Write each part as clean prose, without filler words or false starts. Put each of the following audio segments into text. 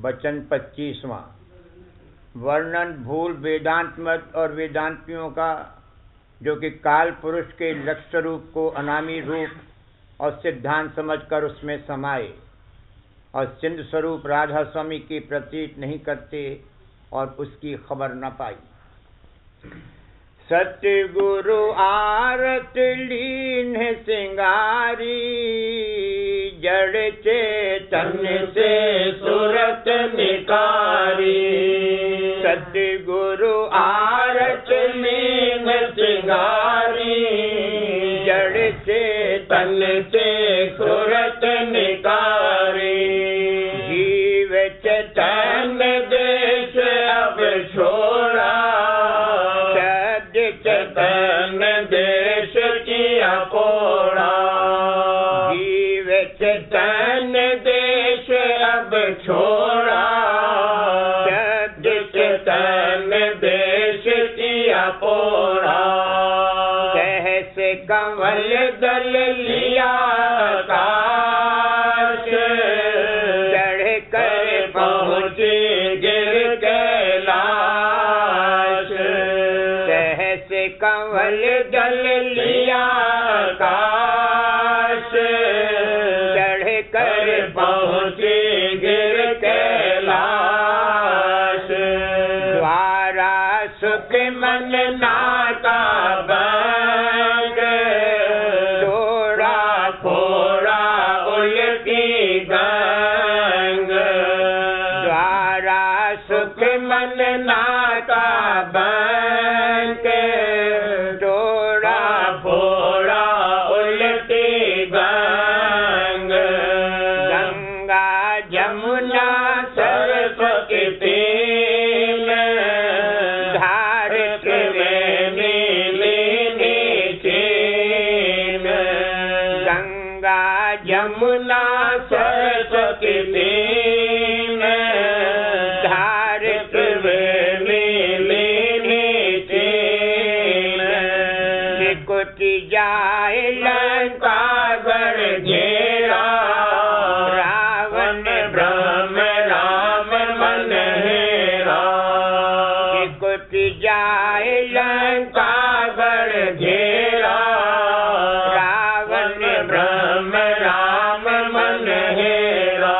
वचन 25वां। वर्णन भूल वेदांत मत और वेदांतियों का, जो कि काल पुरुष के लक्ष्य रूप को अनामी रूप और सिद्धांत समझकर उसमें समाये और सिंध स्वरूप राधा स्वामी की प्रतीत नहीं करते और उसकी खबर न पाई। सतगुरु आरत लीन सिंगारी, जड़ चेतन से सुरत निकारी। सतगुरु आरत लीन सिंगारी, जड़ चेतन से सुरत निकारी। जीव चैतन देश अब छोड़ा, चैतन देश किया पोड़ा। जीव चैतन देश अब छोड़ा, चैतन देश किया पोड़ा। सहस कमल दल लिया आकाश, चढ़ कर पहुँचे गिर कैलाश। कंवल दल लिया आकाश, चढ़ कर पहुँचे गिर कैलाश। द्वारा सुख मन नाता बंग, तोड़ा फोड़ा उल्टी गंग। द्वारा सुख मन नाता बंग, यमुना सरस्वती तीन धार में नीली चीन। गंगा यमुना सरस्वती तीन धार में नीली चीन। सिकुटी जाए लंका गढ़ घेरा, जाए लंका गढ़ घेरा। रावण ब्रह्म राम मन हेरा।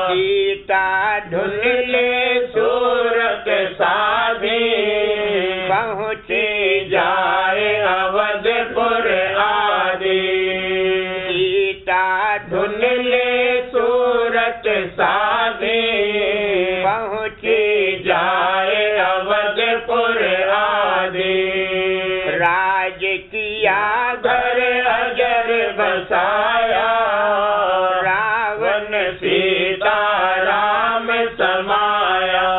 सीता ढूंढ ले सूरत साधी, पहुँची जाए अवधपुर आदि। सीता ढूंढ ले सूरत साधी, पहुँची जाए अवधपुर आदि। राज किया घर अजर बसाया, रावण सीता राम समाया।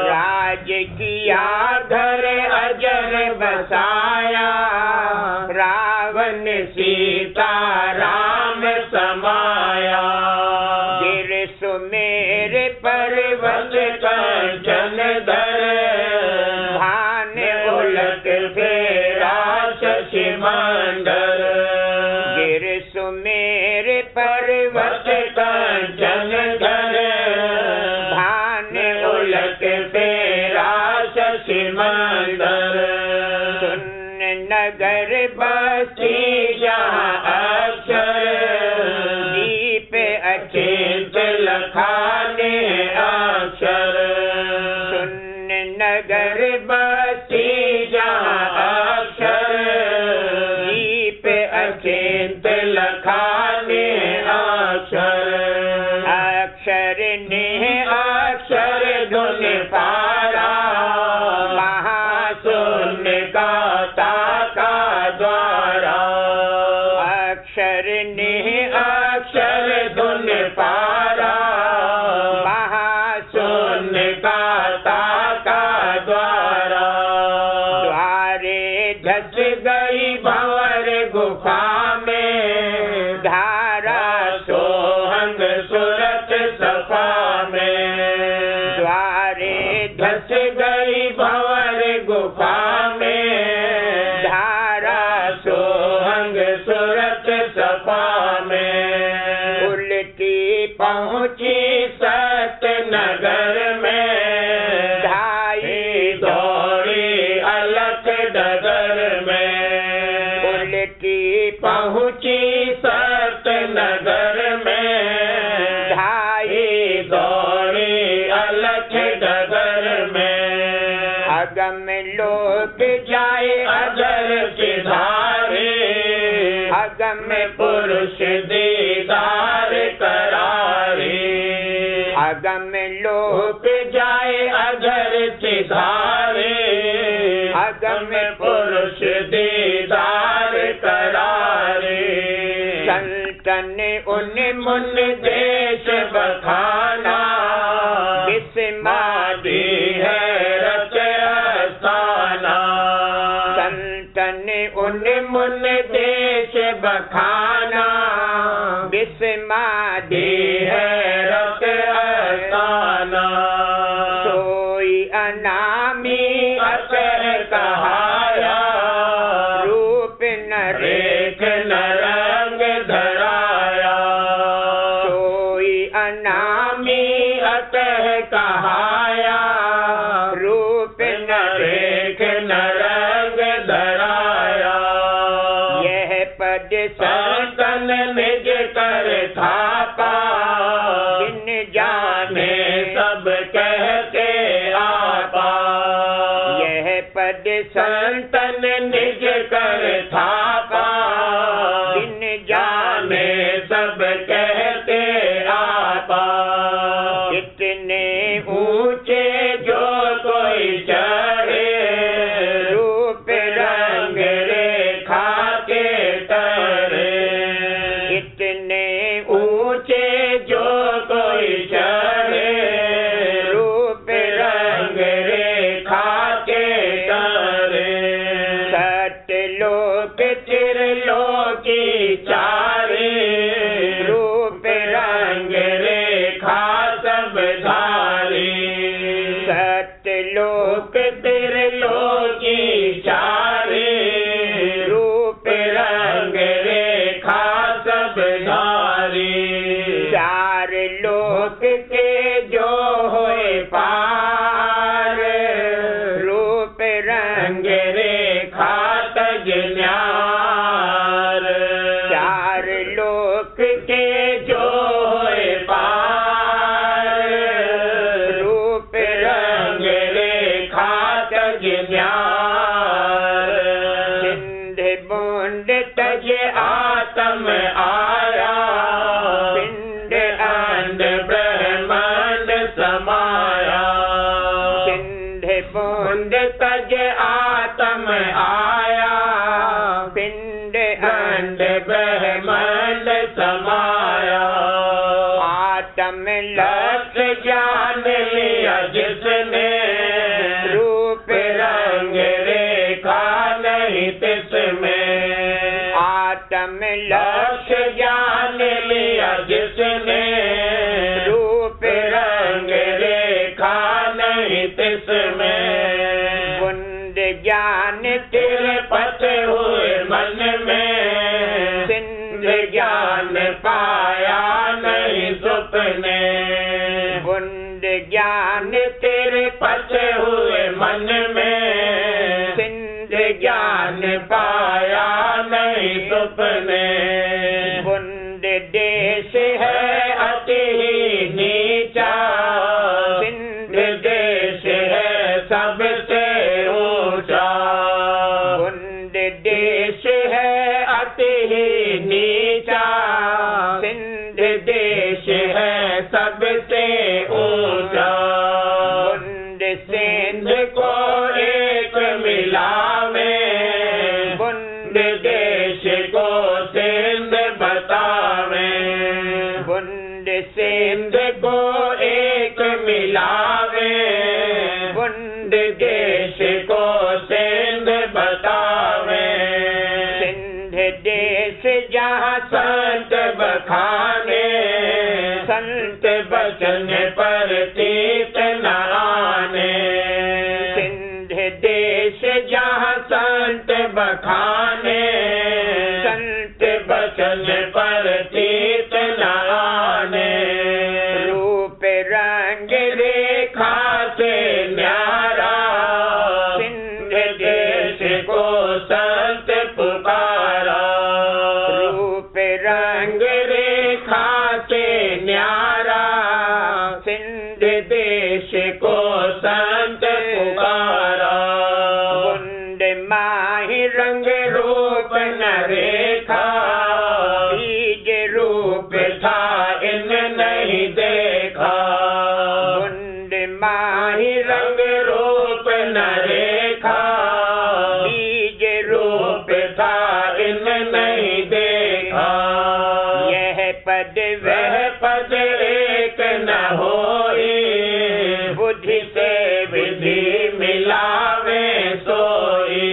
राज किया घर अजर बसाया, रावण सीता राम समाया। गिर सुमेर पर्वत कंचन धर, भान उलट फेरा शशि मंडल। गिर सुमेर पर्वत कंचन धर, भान उलट फेरा शशि मंडल। सुन नगर बसी जहाँ अक्षर, दीप अचिंत लखाने अक्षर। सुन नगर बसी जहाँ अक्षर, दीप अचिंत लखाने अक्षर। अक्षर ने अक्षर धुन पारा, महाशून्य गाता का द्वारा। अक्षर ने अक्षर धुन पारा, महाशून्य गाता का द्वारा। द्वारे धस गई भंवर गुफा में, धारा सोहंग सुरत सफा में। द्वारे धस गई भंवर गुफा में, धारा सोहंग सुरत सफा में। उल्टी पहुँची सत अगम लोक जाए अगर सिधारे, अगम पुरुष दीदार करारे। अगम लोक जाए अगर सिधारे, अगम पुरुष दीदार करारे। संतन उन मुन देश बखाना, बिस्मादी है रच अस्थाना। संतन उन मुन देश बखाना, बिस्मादी है रच अस्थाना। सोई अनामी अकर कहाया, रूप न रेख न रंग धराया। सोई अनामी अतः कहाया, रूप न रेख न रंग धराया। यह पद संतन निज कर थापा, जिन जाने सब कहते आपा। यह पद संतन निज कर थापा, जिन जाने सब कहते आपा। इतने ऊंचे जो कोई चढ़े, रूप रंग रेखा के तरे। इतने ऊंचे जो कोई चढ़े, रूप रंग रेखा के तरे। सतलोक त्रिलोकी चारे, रूप रंग रेखा सब धारे। सतलोक त्रिलोकी चारे, रूप रंग रेखा सब धारे। चार लोक के जो होए पार, रूप रंग रेखा तज न्यार। चार लोक के जो होए पार, रूप रंग रेखा तज न्यार। सिंध बूंद तज आत्म आया, पिंड अंड ब्रह्मांड समाया। सिंध बूंद तज आत्म आया, पिंड अंड ब्रह्मांड समाया। आत्म लक्ष्य जान लिया जिसने, रूप रंग रेखा नहीं तिसमें। आत्म लक्ष्य जान लिया जिसने, रूप रंग रेखा नहीं तिसमें। बुंद ज्ञान तेरे पथ हुए मन में, सिंध ज्ञान पाया नहीं सुपने। बुंद ज्ञान तेरे पथ हुए मन में, सिंध ज्ञान पाया नहीं सुपने। बुंद देश है अति ही नीचा, सिंध देश है सबसे ऊंचा। बुंद देश है अति ही नीचा, सिंध देश है सबसे ऊंचा। बुंद सिंध को एक मिलावे, बुंद देश को सिंध बतावे। बुंद सिंध को एक मिलावे, बुंद देश को सिंध बतावे। सिंध देश जहाँ संत बखाने, संत बचन पर तीत न आने। सिंध देश जहाँ संत बखाने, संत बचन पर तीत न आने। रूप रंग रेखा से न्यारा, सिंध देश को संत पुकारा। रूप रंग रेखा से न्यारा, सिंध देश होई, बुद्धि से विधि मिलावे सोई।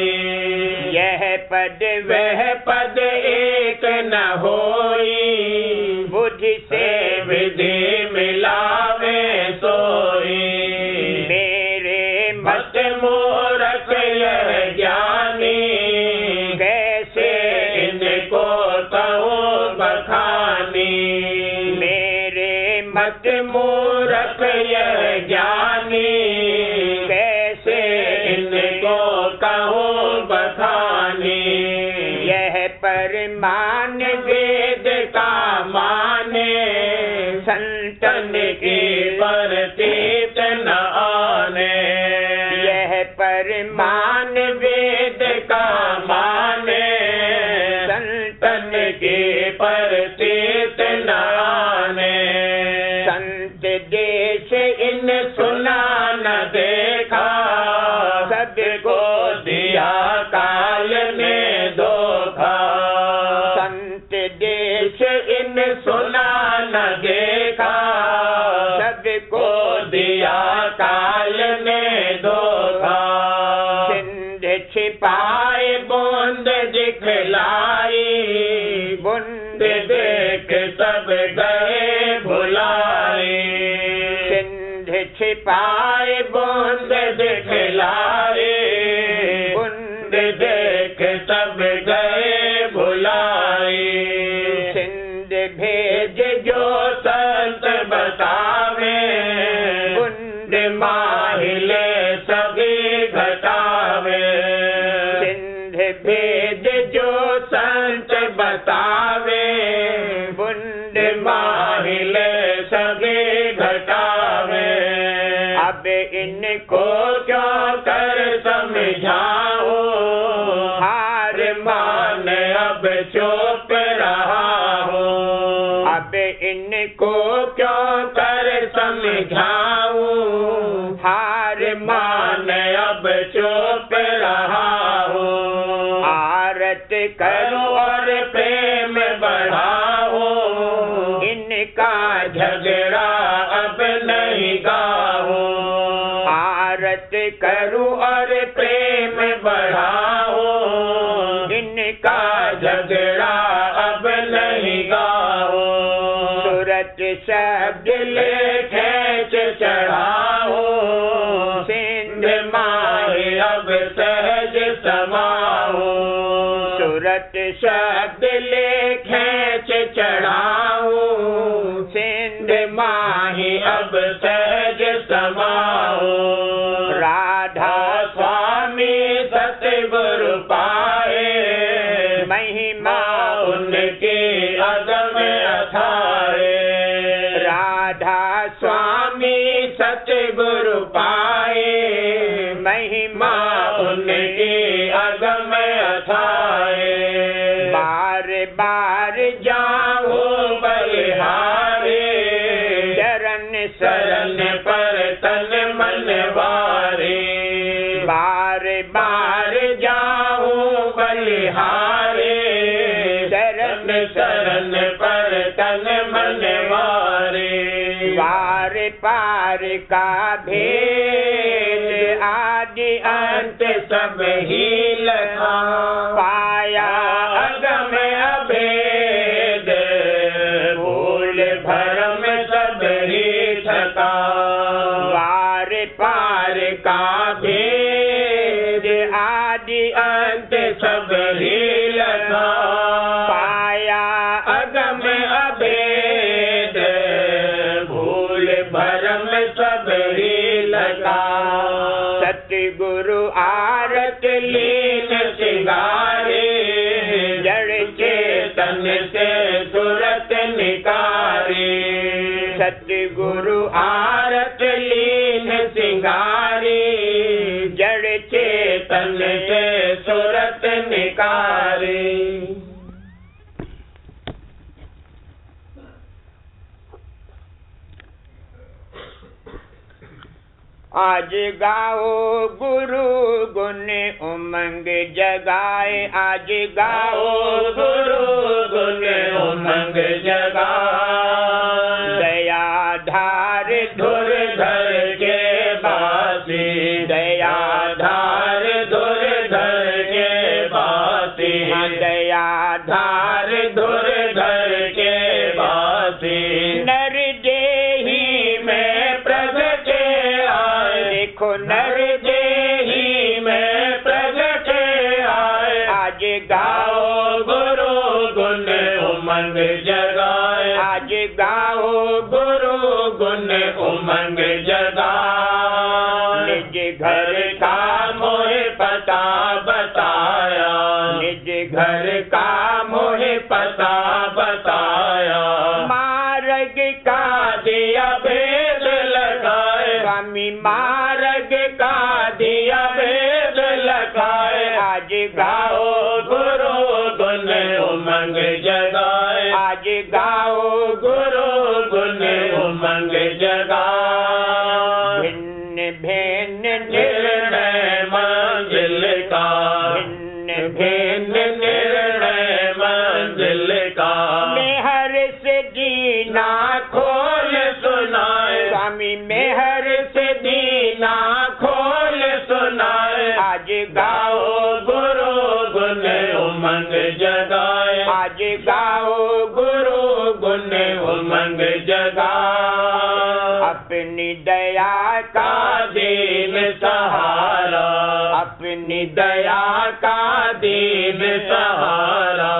यह पद वह पद एक न होई, बुद्धि से विधि मिलावे सोई। मेरे मत मूरख यह ज्ञानी, कैसे इनको कहूँ बखानी। मेरे मत मूरख यह ज्ञानी, कैसे इनको कहूँ बखानी। यह परमान वेद का माने, संतन की परतीत न आने। यह परमान वेद का माने, संतन की परतीत न आने। संत देश इन सुना न देखा, सबको दिया काल ने धोखा। संत देश इन सुना न देखा, सबको दिया काल ने धोखा। सिंध छिपा पाए बूंद दिखलाई, बुंद देख सब गए भुलाई। सिंध छिपा पाए बूंद दिखलाई, बुंद देख सब गए भुलाई। सिंध भेज जो संत बतावे, बुंद माहिले सभी घटावे। सिंध भेद जो संत बतावे, बुंद माहिले सभी घटावे। अब इनको को क्यों कर समझाओ, हार मान अब चुप रहा हो। अब इनको क्यों कर समझाऊं, हार मान अब चुप रहा हो। आरत करो और प्रेम बढ़ाओ, इनका झगड़ा अब नहीं गाओ। आरत करूं और प्रेम बढ़ाओ, इनका झगड़ा अब नहीं गाओ। सूरत शब्द ले खेच चढ़ाओ, सिंध माहे अब सहज समाओ। सूरत शब्द ले खेच चढ़ाओ, सिंध माही अब सहज समाओ। राधा स्वामी सतगुरु पाए, महिमा उनके अगम अथाए। राधा स्वामी सतगुरु पाए, महिमा उनके अगम अथाए। बार बार जाओ बलिहारे, चरण शरण पर तन मन वारे। बार बार जाओ बलिहारे, शरण शरण पर तन मन वारे। वार पार का भेद आदि अंत सब ही लखा, पाया अगम अभेद, भूल भरम सब ही थका। वार पार का भेद आदि अंत सब ही लखा, पाया अगम अभेद, भूल भरम सब ही लगा। सतगुरु आरत लीन सिंगारे, जड़ चेतन से सुरत निकारे। सतगुरु आरत लीन सिंगारे, जड़ चेतन से सुरत निकारे। आज गाओ गुरु गुण उमंग जगाए, आज गाओ गुरु गुण उमंग जगाए। दया धार धुर धर के बासी, दया धार धुर धर के बासी, दया धार धुर धर के बासी। नर देही में प्रगटे आए, देखो नर देही में प्रगटे आए। आज गाओ गुरु गुण उमंग जगाए, आज गाओ गुरु गुण उमंग जगाए। निज घर का मोहे पता बताया, निज घर का मोहे पता बताया। मार्ग का दिया भेद लगाए, स्वामी मार्ग का दिया भेद लगाए। आज गाओ गुरु गुण उमंग जगाए, आज गाओ गुरु गुण उमंग जगाए। भिन्न भिन्न निर्णय मंजिल का, भिन्न भिन्न निर्णय मंजिल का। मेहर से दीना खोल सुनाए, स्वामी मेहर से दीना खोल सुनाए। आज गाओ गुरु गुण उमंग जगाए, आज गाओ गुरु गुण उमंग जगाए। अपनी दया का दीन सहारा, अपनी दया का दीन सहारा,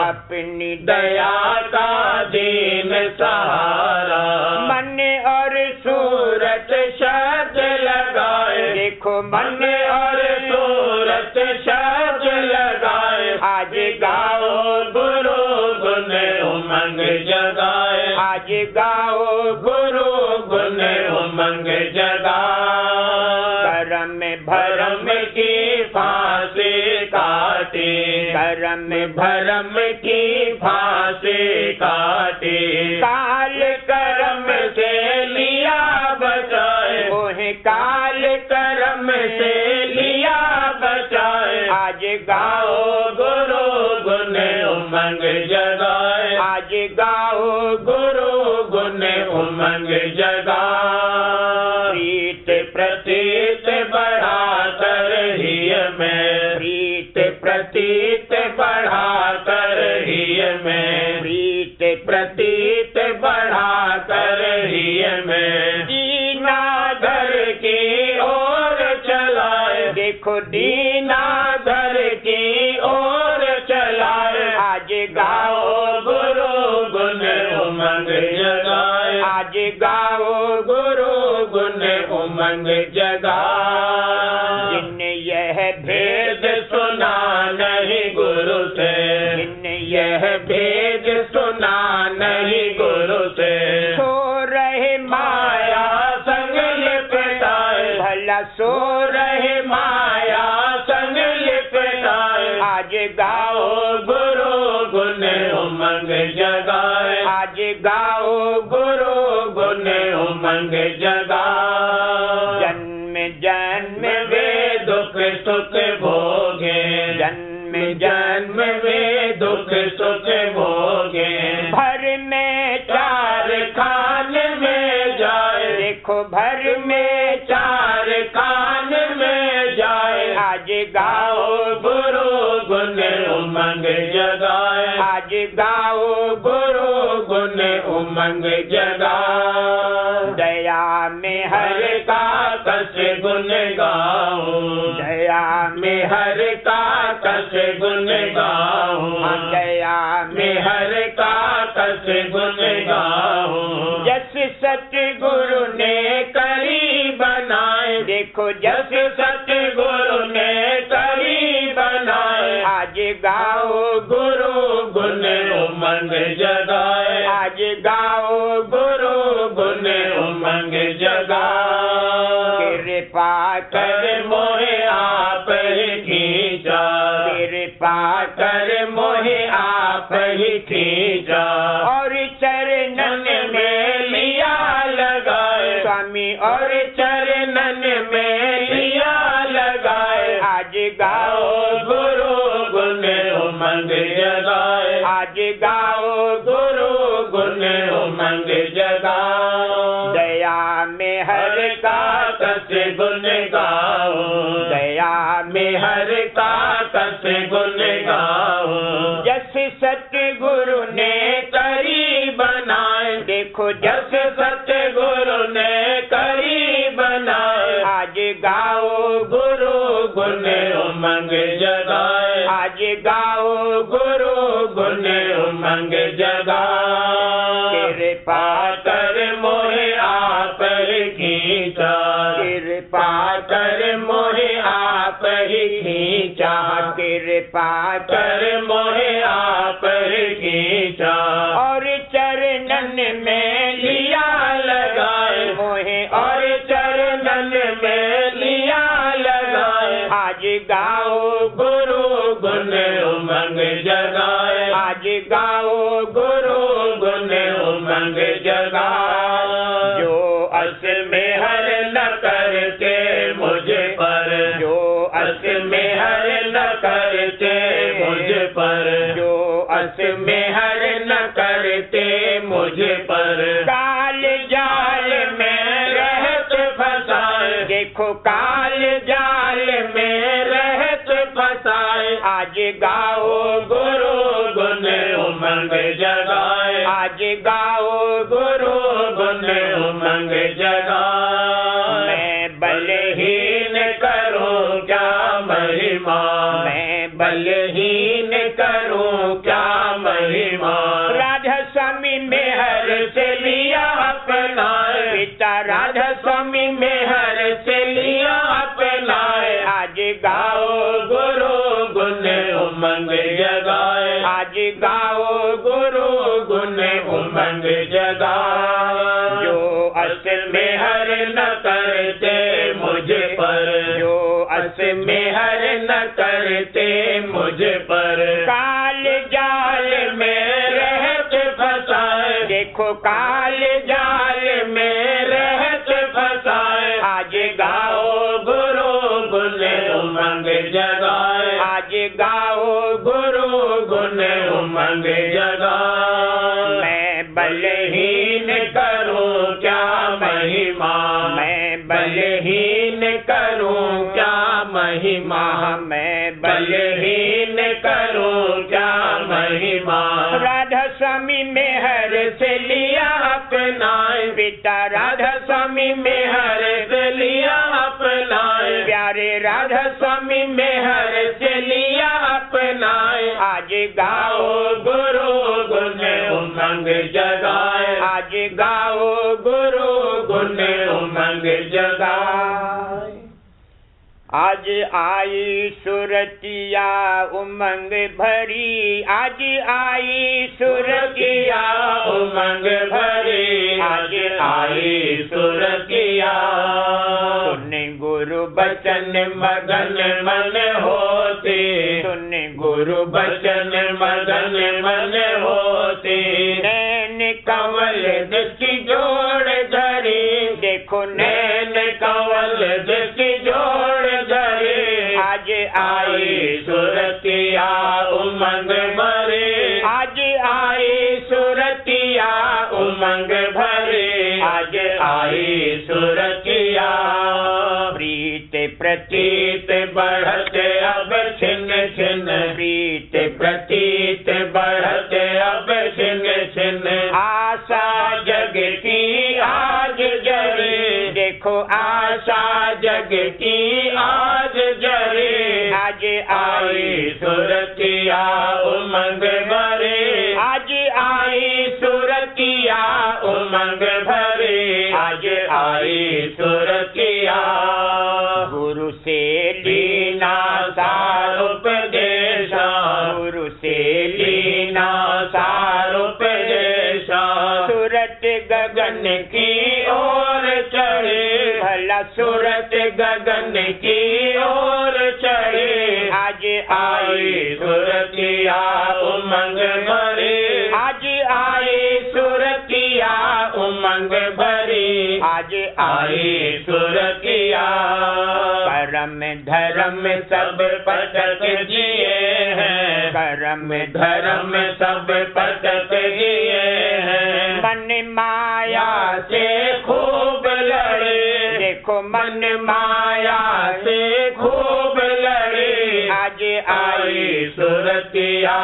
अपनी दया का दीन सहारा। मन और सूरत शब्द लगाए, देखो मन और सूरत शब्द लगाए। आज गाओ गुरु गुण उमंग जगाए, आज गाओ गुरु गुण उमंग जगाए। करम भरम की फांसी काटी, करम भरम की फांसी काटी। काल करम से लिया बचाए, मोहे काल करम से लिया बचाए। आज गाओ गुरु गुण उमंग जगाए, आज गाओ गुरु गुण उमंग जगाए। प्रीत प्रतीत बढ़ा कर हिय में, प्रीत प्रतीत बढ़ा कर हिय में, प्रीत प्रतीत बढ़ा कर हिय में। दीना घर की ओर चलाए, देखो दीना घर की ओर चलाए। आज गाओ गुरु गुण उमंग जगाए, आज गाओ गुरु गुण उमंग जगाए। जिन यह भेद सुना नहीं गुरु से, जिन यह भेद सुना नहीं गुरु से। सो रहे माया संग लिपटाए, भला सो रहे माया संग लिपटाए। आज गाओ गुरु गुण उमंग जगाए, आज गाओ गुरु गुण उमंग जगाए। जन्म जन्म वे दुख सुख भोगे, जन्म जन्म वे दुख सुख भोगे। भर में चार खान में जाए, देखो भर में चार खान में जाए। आज गाओ गुरु गुण उमंग जगाए, आज गाओ गुरु गुण उमंग जगाए। दया में हर का कस गुण गाऊं, दया में हर का कस गुण गाऊं, दया में हर का कस गुण गाऊं। जस सतगुरु ने करी बनाए, देखो जस सतगुरु ने करी बनाए। आज गाओ गुरु गुण उमंग जगाए, आज गाओ गुरु गुण उमंग जगाए। कृपा कर मोहे आप ही खींचा, कृपा कर मोहे आप ही खींचा। और चरणन में लिया लगाए, स्वामी और चरणन में लिया लगाए। आज गाओ गुरु गुण उमंग जगाए, आज गाओ गुरु गुण उमंग जगाए। दया में हर का कस गुण गाओ, दया में हर का कस गुण गाओ। जस सतगुरु ने करी बनाए, देखो जस सतगुरु ने करी बनाए। आज गाओ गुरु गुण उमंग जगाए, आज गाओ गुरु गुण उमंग जगाए। कृपा कर मोहे आप ही खींचा, कृपा कर मोहे आप ही खींचा, कृपा कर मोहे आप ही खींचा। और चरणन में लिया लगाए, मोहे और चरणन में लिया लगाए। आज गाओ गुरु गुण उमंग जगाए, आज गाओ गुरु गुण उमंग जगाए। जो अस में हर न करके मुझ पर, जो अस में हर न करते मुझ पर, जो अस में हर न करते मुझ पर। काल जाल में रहत फसाए, देखो काल जाल में रहत फसाए। आज गाओ गुरु गुण उमंग जगाए, आज गाओ गुरु गुण उमंग जगाए। मैं बलहीन करूं क्या महिमा, मैं बलहीन करूं क्या महिमा। राधा स्वामी में हर से लिया अपनाए, पिता राधा स्वामी में हर से लिया अपनाए। आज गाओ गुरु गुण उमंग जगाए, आज गाओ गुरु गुण उमंग जगाए। जो अस में हर न करते मुझ पर, जो अस में हर न करते मुझ पर। काल जाल में रहत फसाए, देखो काल जाल में रहत फसाए। आज गाओ गुरु गुण उमंग जगाए, आज गाओ गुरु गुण उमंग जगाए। मैं बलहीन करूं क्या महिमा, मैं बलहीन करूं क्या महिमा। मैं बलहीन करूं क्या महिमा। राधा स्वामी में हर से लिया अपनाए, पिता राधा स्वामी में हर से लिया अपनाए। प्यारे राधा स्वामी में हर से लिया अपनाए। आज गाओ गुरु गुण उमंग जगाए, आज गाओ गुरु गुण उमंग जगाए। आज आई सुरतिया उमंग भरी, आज आई सुरतिया उमंग भरी, आज आई सुरतिया। सुन गुरु बचन मगन मन होते, सुन गुरु बचन मगन मन होते। नैन कंवल दृष्टि जोड़ धरी, देखो नैन कंवल दृष्टि जोड़ धरी। आज आई सुरतिया उमंग भरे, आज आई सुरतिया उमंग भरे, आज आई सुरतिया। प्रीत प्रतीत बढ़त अब छिन छिन, प्रीत प्रतीत बढ़त अब छिन छिन। आशा जग की आज जरे, देखो आशा जग की आज जरे। आज आई सुरतिया उमंग भरे, आज आई सुरतिया उमंग भरे, आज आई सुरतिया। गुरु से लीना सार उपदेशा, गुरु से लीना सार उपदेशा। सूरत गगन की ओर चढ़े, भला सूरत गगन की ओर चढ़े। आज आई सुरतिया उमंग भरे, आज आई सुरतिया उमंग भरी, आज आई सुरतिया। करम धर्म सब पटक जिए हैं, करम धर्म सब पटक जिए हैं। मन माया से खूब देखो मन माया से खूब लड़ी, आज आई सुरतिया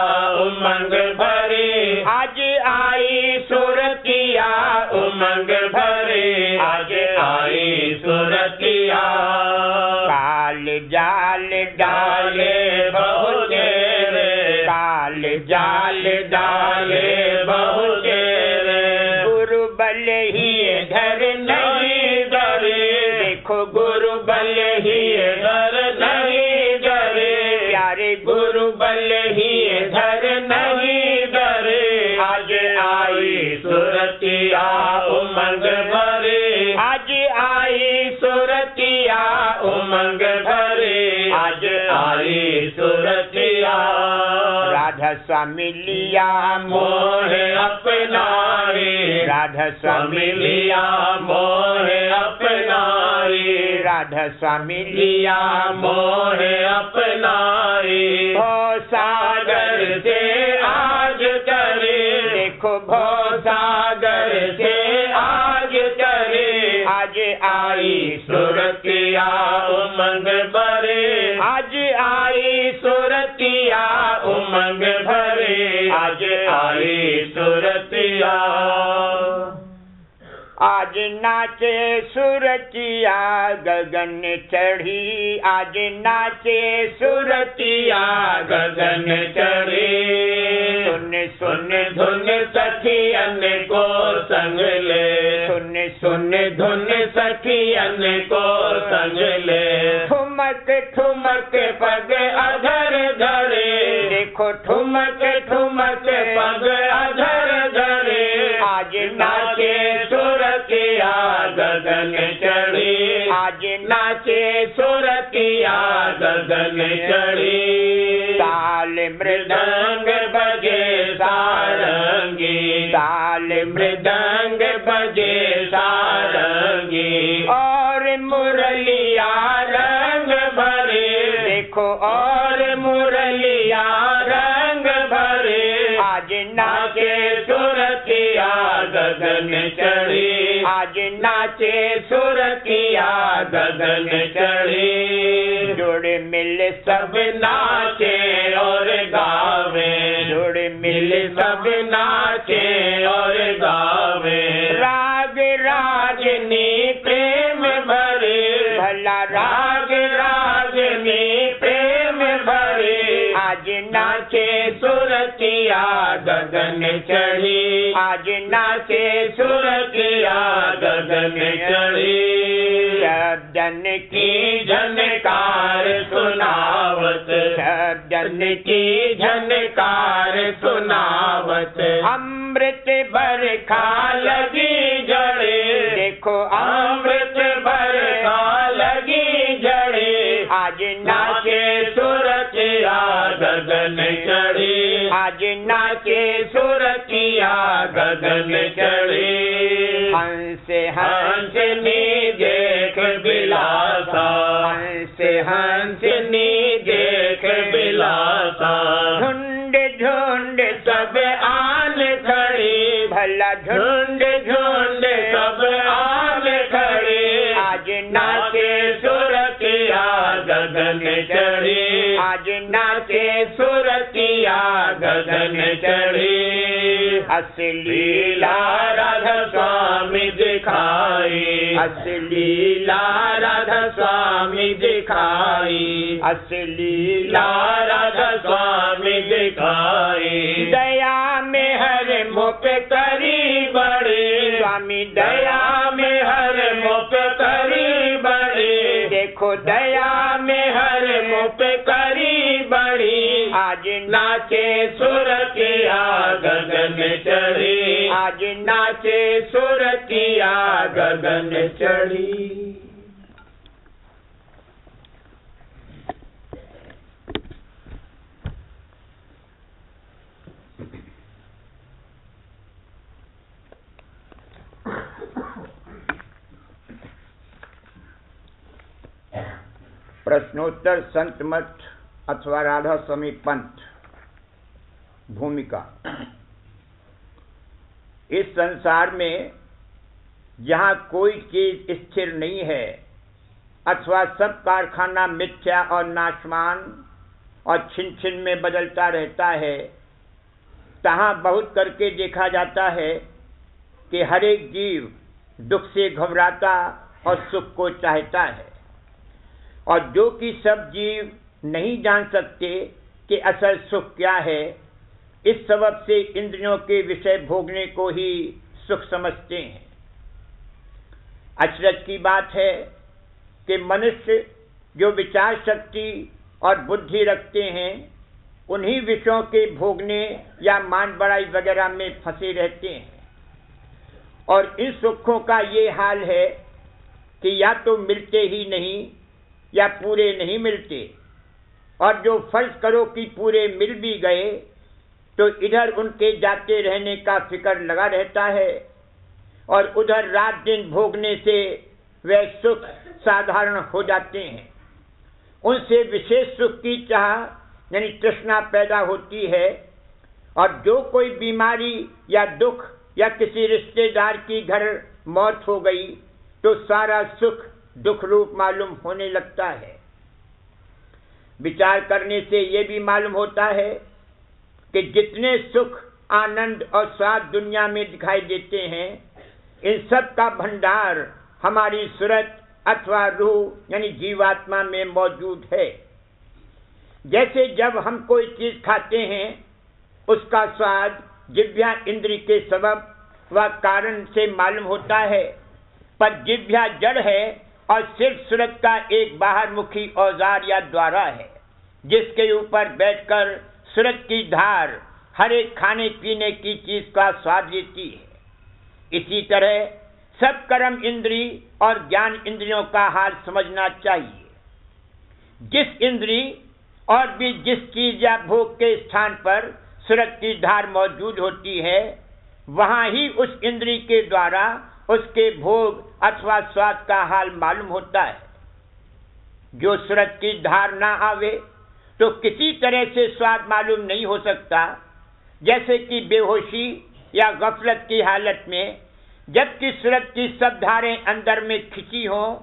उमंग भरी, आज आई सुरतिया उमंग भरी, आज आई सुरतिया। काल जाल डाले बहुत रे, काल जाल डाले बहुत रे, गुरु बल ही धर नहीं डरे, देखो गुरु बल ही धर नहीं डरे, प्यारे गुरु बल ही धर नहीं डरे, आज आई सुरतिया उमंग भरे, आज आई सुरतिया उमंग भरे, आज आई सुरतिया। राधा स्वामी लिया मोह अपनाई, राधा स्वामी लिया मोह अपनाई, राधा स्वामी लिया मोह अपनाई, भव सागर से आज करे, देखो भव सागर से आज करे, आज आई सुरतिया उमंग भरे, आज आई सुरतिया उमंग भरे, आज आई सुरतिया। आज नाचे सुरतिया गगन चढ़ी, आज नाचे सुरतिया गगन चढ़ी, सुन सुन धुन सखियन को संग ले, सुन सुन धुन सखियन को संग ले, ठुमक ठुमक पग अधर धरे, देखो ठुमक ठुमक पग अधर धरे, आज नाचे सुरतिया गगन चढ़ी, आज नाचे सुरतिया गगन चढ़ी, ताल मृदंग बजे सारंगी, ताल मृदंग बजे सारंगी, और मुरलिया रंग भरे, देखो और मुरलिया रंग भरे, आज नाचे सुरतिया गगन चढ़ी, आज नाचे सुरतिया गगन चढ़ी, जुड़ मिल सब नाचे और गावे, जुड़ मिल सब नाचे और गावे, राग रागनी प्रेम भरे, भला राग रागनी प्रेम भरे, आज नाचे सुरतिया गगन चढ़ी, आज नाचे सुरतिया गगन चढ़ी, शब्दन की झनकार सुनावत, शब्दन की झनकार सुनावत, अमृत बरखा लगी जड़े, देखो अमृत बरखा लगी जड़े, आज नाचे सुरतिया गगन चढ़ी, आज नाचे सुरतिया गगन चढ़ी, हंस हंस नी देख बिलासा, हंस हंस नी देख बिलासा, झुंड झुंड सब आन खड़ी, भला झुंड झुंड सब आन खड़ी, आज नाचे सुरतिया गगन चढ़ी, आज नाचे सुरतिया गगन चढ़ी, असली लीला राधा स्वामी दिखाई, असली लीला राधा स्वामी दिखाई, असली लीला राधा स्वामी दिखाई, दया में हर मुख करी बड़ी, स्वामी दया में हर मुख करी बड़ी, देखो दया में हर मुख करी बड़ी, आज नाचे सुरतिया गगन चढ़ी, आज नाचे सुरतिया गगन चढ़ी। प्रश्नोत्तर संत मठ अथवा राधा स्वामी पंथ। भूमिका। इस संसार में जहाँ कोई चीज स्थिर नहीं है अथवा सब कारखाना मिथ्या और नाशवान और छिन छिन में बदलता रहता है, तहाँ बहुत करके देखा जाता है कि हर एक जीव दुख से घबराता और सुख को चाहता है, और जो कि सब जीव नहीं जान सकते कि असल सुख क्या है, इस सबब से इंद्रियों के विषय भोगने को ही सुख समझते हैं। अचरज की बात है कि मनुष्य जो विचार शक्ति और बुद्धि रखते हैं, उन्हीं विषयों के भोगने या मान बढ़ाई वगैरह में फंसे रहते हैं, और इन सुखों का ये हाल है कि या तो मिलते ही नहीं या पूरे नहीं मिलते, और जो फर्ज करो कि पूरे मिल भी गए तो इधर उनके जाते रहने का फिक्र लगा रहता है, और उधर रात दिन भोगने से वे सुख साधारण हो जाते हैं। उनसे विशेष सुख की चाह यानी तृष्णा पैदा होती है, और जो कोई बीमारी या दुख या किसी रिश्तेदार की घर मौत हो गई तो सारा सुख दुख रूप मालूम होने लगता है। विचार करने से ये भी मालूम होता है कि जितने सुख आनंद और स्वाद दुनिया में दिखाई देते हैं, इन सब का भंडार हमारी सूरत अथवा रूह यानी जीवात्मा में मौजूद है। जैसे जब हम कोई चीज खाते हैं, उसका स्वाद जिह्वा इंद्री के सबब व कारण से मालूम होता है, पर जिह्वा जड़ है और सिर्फ सूरत का एक बाहरमुखी औजार या द्वारा है, जिसके ऊपर बैठकर सूरत की धार हर एक खाने पीने की चीज का स्वाद लेती है। इसी तरह सब कर्म इंद्री और ज्ञान इंद्रियों का हाल समझना चाहिए। जिस इंद्री और भी जिस चीज या भोग के स्थान पर सूरत की धार मौजूद होती है, वहां ही उस इंद्री के द्वारा उसके भोग अथवा स्वाद का हाल मालूम होता है। जो सूरत की धार ना आवे तो किसी तरह से स्वाद मालूम नहीं हो सकता, जैसे कि बेहोशी या गफलत की हालत में जबकि सूरत की सब धारें अंदर में खिंची हों,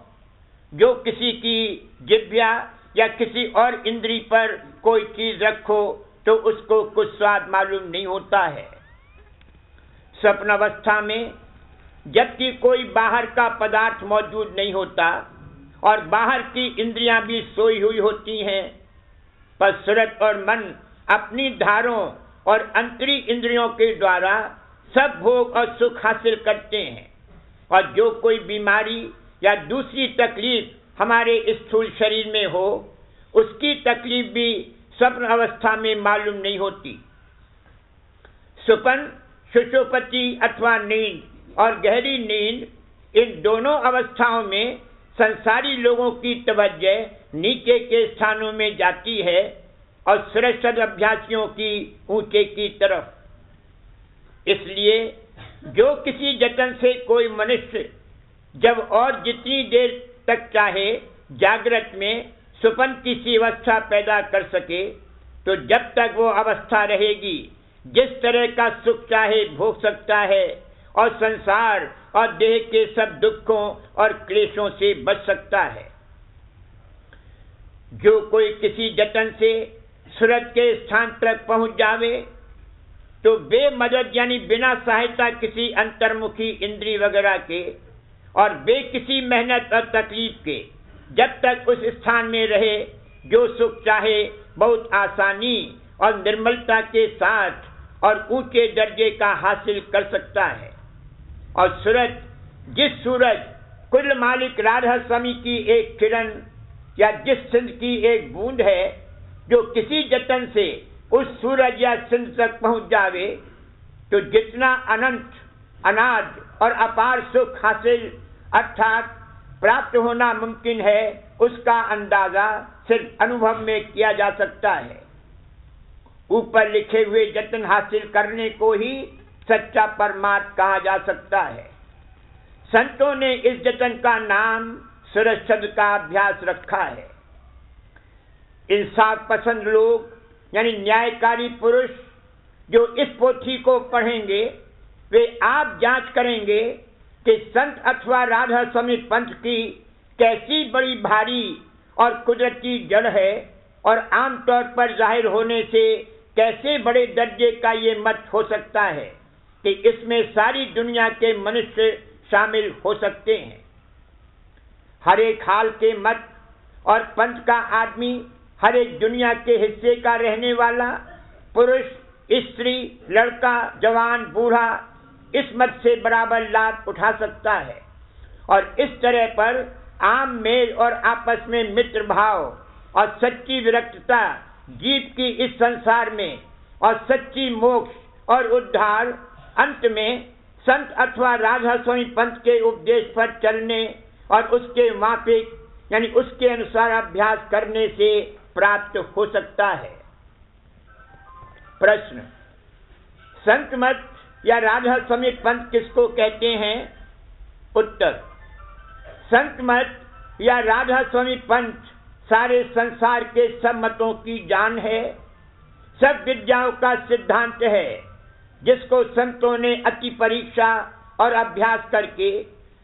जो किसी की जिह्वा या किसी और इंद्री पर कोई चीज रखो तो उसको कुछ स्वाद मालूम नहीं होता है। स्वप्न अवस्था में जबकि कोई बाहर का पदार्थ मौजूद नहीं होता और बाहर की इंद्रियां भी सोई हुई होती हैं, पर सूरत और मन अपनी धारों और अंतरी इंद्रियों के द्वारा सब भोग और सुख हासिल करते हैं, और जो कोई बीमारी या दूसरी तकलीफ हमारे स्थूल शरीर में हो, उसकी तकलीफ भी स्वप्न अवस्था में मालूम नहीं होती। सुपन सुषुप्ति अथवा नींद और गहरी नींद, इन दोनों अवस्थाओं में संसारी लोगों की तवज्जो नीचे के स्थानों में जाती है और श्रेष्ठ अभ्यासियों की ऊंचे की तरफ। इसलिए जो किसी जतन से कोई मनुष्य जब और जितनी देर तक चाहे जागृत में सुपन की सी अवस्था पैदा कर सके, तो जब तक वो अवस्था रहेगी जिस तरह का सुख चाहे भोग सकता है और संसार और देह के सब दुखों और क्लेशों से बच सकता है। जो कोई किसी जतन से सूरत के स्थान तक पहुंच जावे तो बेमदद यानी बिना सहायता किसी अंतर्मुखी इंद्री वगैरह के और बे किसी मेहनत और तकलीफ के जब तक उस स्थान में रहे, जो सुख चाहे बहुत आसानी और निर्मलता के साथ और ऊंचे दर्जे का हासिल कर सकता है। और सूरत जिस सूरज कुल मालिक राधा स्वामी की एक किरण या जिस सिंध की एक बूंद है, जो किसी जतन से उस सूरज या सिंध तक पहुंच जावे, तो जितना अनंत अनाद और अपार सुख हासिल अर्थात प्राप्त होना मुमकिन है, उसका अंदाजा सिर्फ अनुभव में किया जा सकता है। ऊपर लिखे हुए जतन हासिल करने को ही सच्चा परमार्थ कहा जा सकता है। संतों ने इस जतन का नाम सूरज शब्द का अभ्यास रखा है। इंसाफ पसंद लोग यानी न्यायकारी पुरुष जो इस पोथी को पढ़ेंगे, वे आप जांच करेंगे कि संत अथवा राधा स्वामी पंथ की कैसी बड़ी भारी और कुदरती जड़ है और आमतौर पर जाहिर होने से कैसे बड़े दर्जे का ये मत हो सकता है कि इसमें सारी दुनिया के मनुष्य शामिल हो सकते हैं। हर एक हाल के मत और पंथ का आदमी, हर एक दुनिया के हिस्से का रहने वाला, पुरुष, स्त्री, लड़का, जवान, बूढ़ा इस मत से बराबर लाभ उठा सकता है और इस तरह पर आम मेल और आपस में मित्र भाव और सच्ची विरक्तता जीव की इस संसार में और सच्ची मोक्ष और उद्धार अंत में संत अथवा राधा स्वामी पंथ के उपदेश पर चलने और उसके माफिक यानी उसके अनुसार अभ्यास करने से प्राप्त हो सकता है। प्रश्न, संत मत या राधा स्वामी पंथ किसको कहते हैं? उत्तर, संत मत या राधा स्वामी पंथ सारे संसार के सब मतों की जान है, सब विद्याओं का सिद्धांत है, जिसको संतों ने अति परीक्षा और अभ्यास करके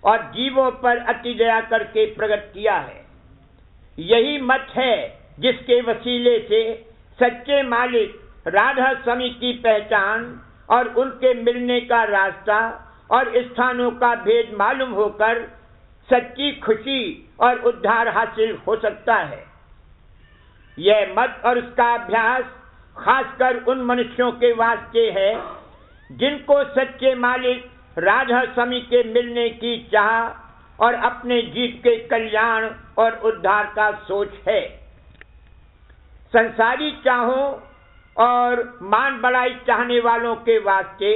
और जीवों पर अति दया करके प्रकट किया है। यही मत है जिसके वसीले से सच्चे मालिक राधा स्वामी की पहचान और उनके मिलने का रास्ता और स्थानों का भेद मालूम होकर सच्ची खुशी और उद्धार हासिल हो सकता है। यह मत और उसका अभ्यास खासकर उन मनुष्यों के वास्ते है जिनको सच्चे मालिक राधा स्वामी के मिलने की चाह और अपने जीव के कल्याण और उद्धार का सोच है। संसारी चाहों और मान बढ़ाई चाहने वालों के वास्ते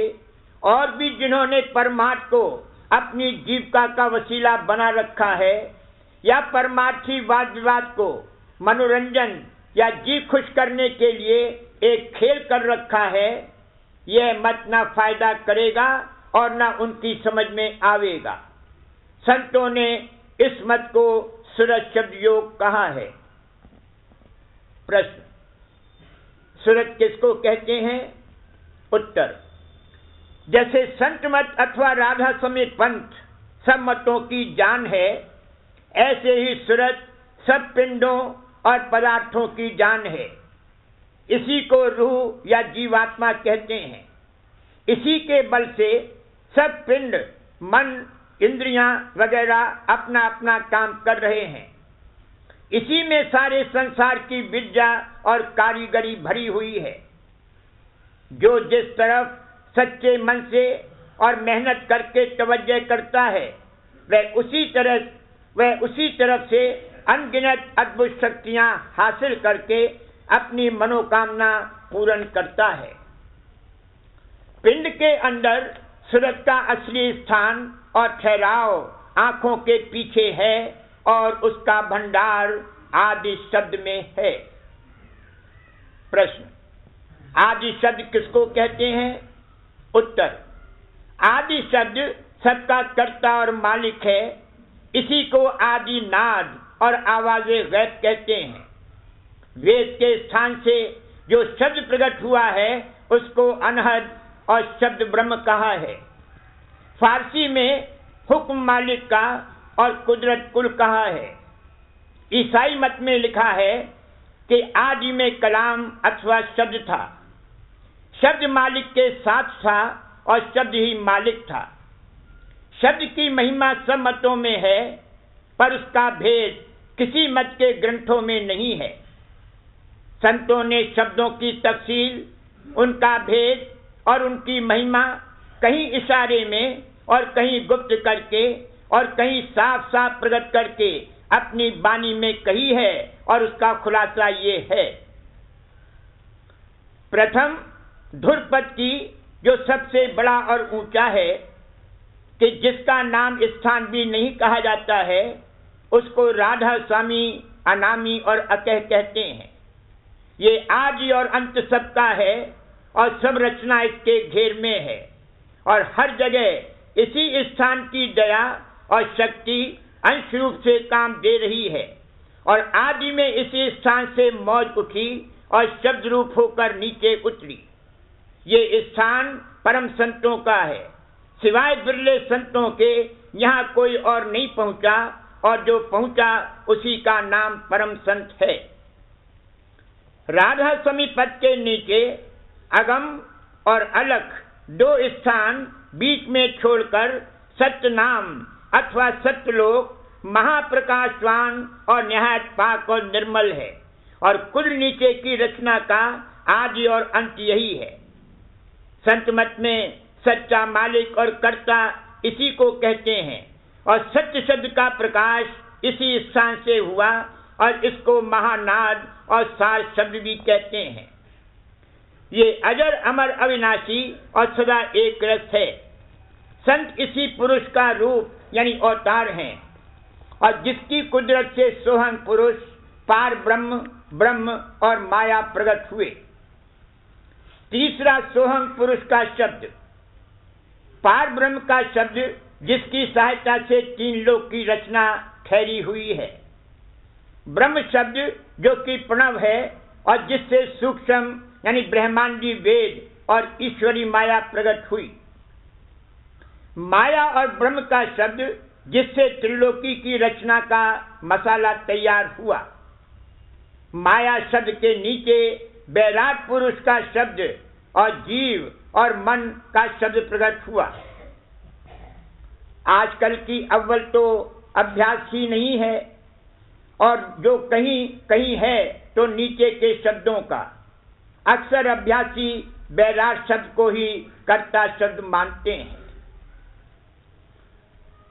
और भी जिन्होंने परमार्थ को अपनी जीविका का वसीला बना रखा है या परमार्थी वाद विवाद को मनोरंजन या जी खुश करने के लिए एक खेल कर रखा है, यह मत ना फायदा करेगा और ना उनकी समझ में आवेगा। संतों ने इस मत को सूरत शब्द योग कहा है। प्रश्न, सूरत किसको कहते हैं? उत्तर, जैसे संत मत अथवा राधा स्वामी पंथ सब मतों की जान है, ऐसे ही सूरत सब पिंडों और पदार्थों की जान है। इसी को रूह या जीवात्मा कहते हैं। इसी के बल से सब पिंड, मन, इंद्रियां वगैरह अपना अपना काम कर रहे हैं। इसी में सारे संसार की विद्या और कारीगरी भरी हुई है। जो जिस तरफ सच्चे मन से और मेहनत करके तवज्जो करता है, वह उसी तरफ से अनगिनत अद्भुत शक्तियां हासिल करके अपनी मनोकामना पूर्ण करता है। पिंड के अंदर सूरत का असली स्थान और ठहराव आंखों के पीछे है और उसका भंडार आदि शब्द में है। प्रश्न, आदि शब्द किसको कहते हैं? उत्तर, आदि शब्द सबका कर्ता और मालिक है। इसी को आदि नाद और आवाज़े गैब कहते हैं। वेद के स्थान से जो शब्द प्रकट हुआ है उसको अनहद और शब्द ब्रह्म कहा है। फारसी में हुक्म मालिक का और कुदरत कुल कहा है। ईसाई मत में लिखा है कि आदि में कलाम अथवा शब्द था, शब्द मालिक के साथ था और शब्द ही मालिक था। शब्द की महिमा सब मतों में है, पर उसका भेद किसी मत के ग्रंथों में नहीं है। संतों ने शब्दों की तफसील, उनका भेद और उनकी महिमा कहीं इशारे में और कहीं गुप्त करके और कहीं साफ साफ प्रकट करके अपनी वाणी में कही है और उसका खुलासा ये है। प्रथम ध्रुपद की जो सबसे बड़ा और ऊंचा है कि जिसका नाम स्थान भी नहीं कहा जाता है, उसको राधा स्वामी, अनामी और अकह कहते हैं। ये आदि और अंत सबका है और सब रचना इसके घेर में है और हर जगह इसी स्थान की दया और शक्ति अंश रूप से काम दे रही है और आदि में इसी स्थान से मौज उठी और शब्द रूप होकर नीचे उतरी। ये स्थान परम संतों का है। सिवाय बिरले संतों के यहाँ कोई और नहीं पहुंचा और जो पहुंचा उसी का नाम परम संत है। राधा स्वामी पद के नीचे अगम और अलख दो स्थान बीच में छोड़कर सत्य नाम अथवा सत्यलोक महाप्रकाशवान और निहायत पाक और निर्मल है, और कुल नीचे की रचना का आदि और अंत यही है। संत मत में सच्चा मालिक और कर्ता इसी को कहते हैं, और सत्य शब्द का प्रकाश इसी स्थान से हुआ, और इसको महानाद और सार शब्द भी कहते हैं। ये अजर अमर अविनाशी और सदा एक रस है। संत इसी पुरुष का रूप यानी अवतार हैं, और जिसकी कुदरत से सोहम पुरुष पार ब्रह्म, ब्रह्म और माया प्रकट हुए। तीसरा सोहम पुरुष का शब्द पार ब्रह्म का शब्द, जिसकी सहायता से तीन लोक की रचना ठहरी हुई है। ब्रह्म शब्द जो कि प्रणव है, और जिससे सूक्ष्म यानी ब्रह्मांडी वेद और ईश्वरी माया प्रकट हुई। माया और ब्रह्म का शब्द, जिससे त्रिलोकी की रचना का मसाला तैयार हुआ। माया शब्द के नीचे वैराट पुरुष का शब्द और जीव और मन का शब्द प्रकट हुआ। आजकल की अव्वल तो अभ्यास ही नहीं है, और जो कहीं कहीं है तो नीचे के शब्दों का। अक्सर अभ्यासी वैराट शब्द को ही कर्ता शब्द मानते हैं।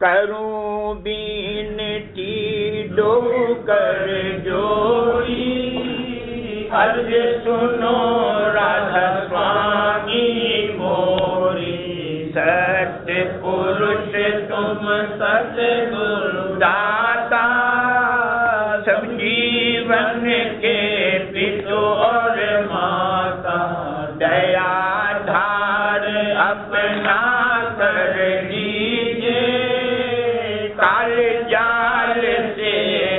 करूं बीनती दो कर जोड़ी, अर्ज सुनो राधा स्वामी मोरी। सत्य पुरुष तुम सतगुरु दाता, सब जीवन के पिता और माता। दया धार अपना कर लीजिए, काल जाल से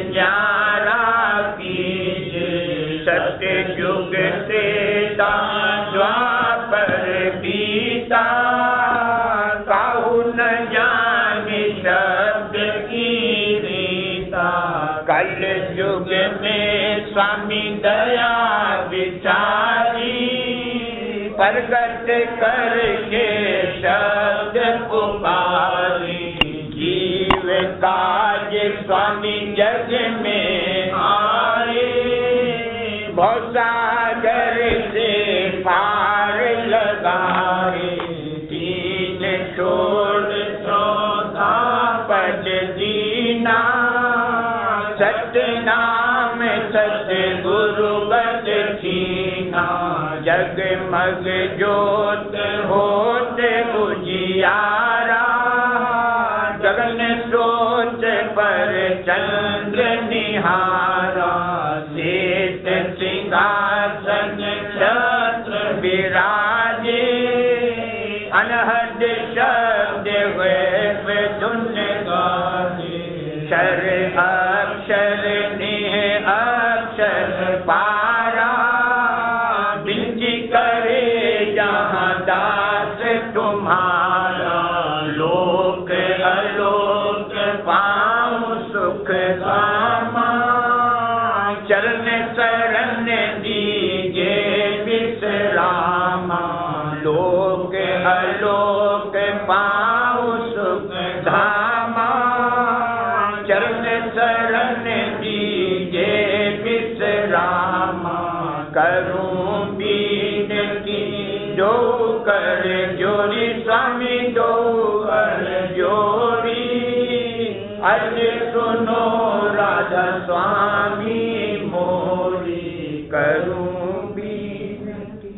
न्यारा कीजिए। सत्य युग से द्वापर बीता, काहू न जाने शब्द की रीता। कल युग में स्वामी दया विचारी, प्रगट करके शब्द पुकारी। जीव काज स्वामी जग में आए, भवसागर से पार लगाए। तीन छोड़ चौथा पद दीना, सत्य नाम सत्य गुरु बद छीना। जगमग जोत होत उजियारा, गगन सोच पर चंद्र निहारा। शेष सिंहासन छत्र विराजे, अनहद शब्द वेद धुन गाजे। क्षर अक्षर निह अक्षर पारा, बिनती करे जहाँ दास तुम्हारा। लोक अलोक पाऊं सुख धामा, चरण शरण दीजे विश्रामा। लोक अलोक पाऊं सुख धामा, चरण शरण दीजे विश्रामा। करूं बीनती जो कर जोरी, स्वामी दो कर जोरी। अर्ज सुनो राधा स्वामी मोरी। करूं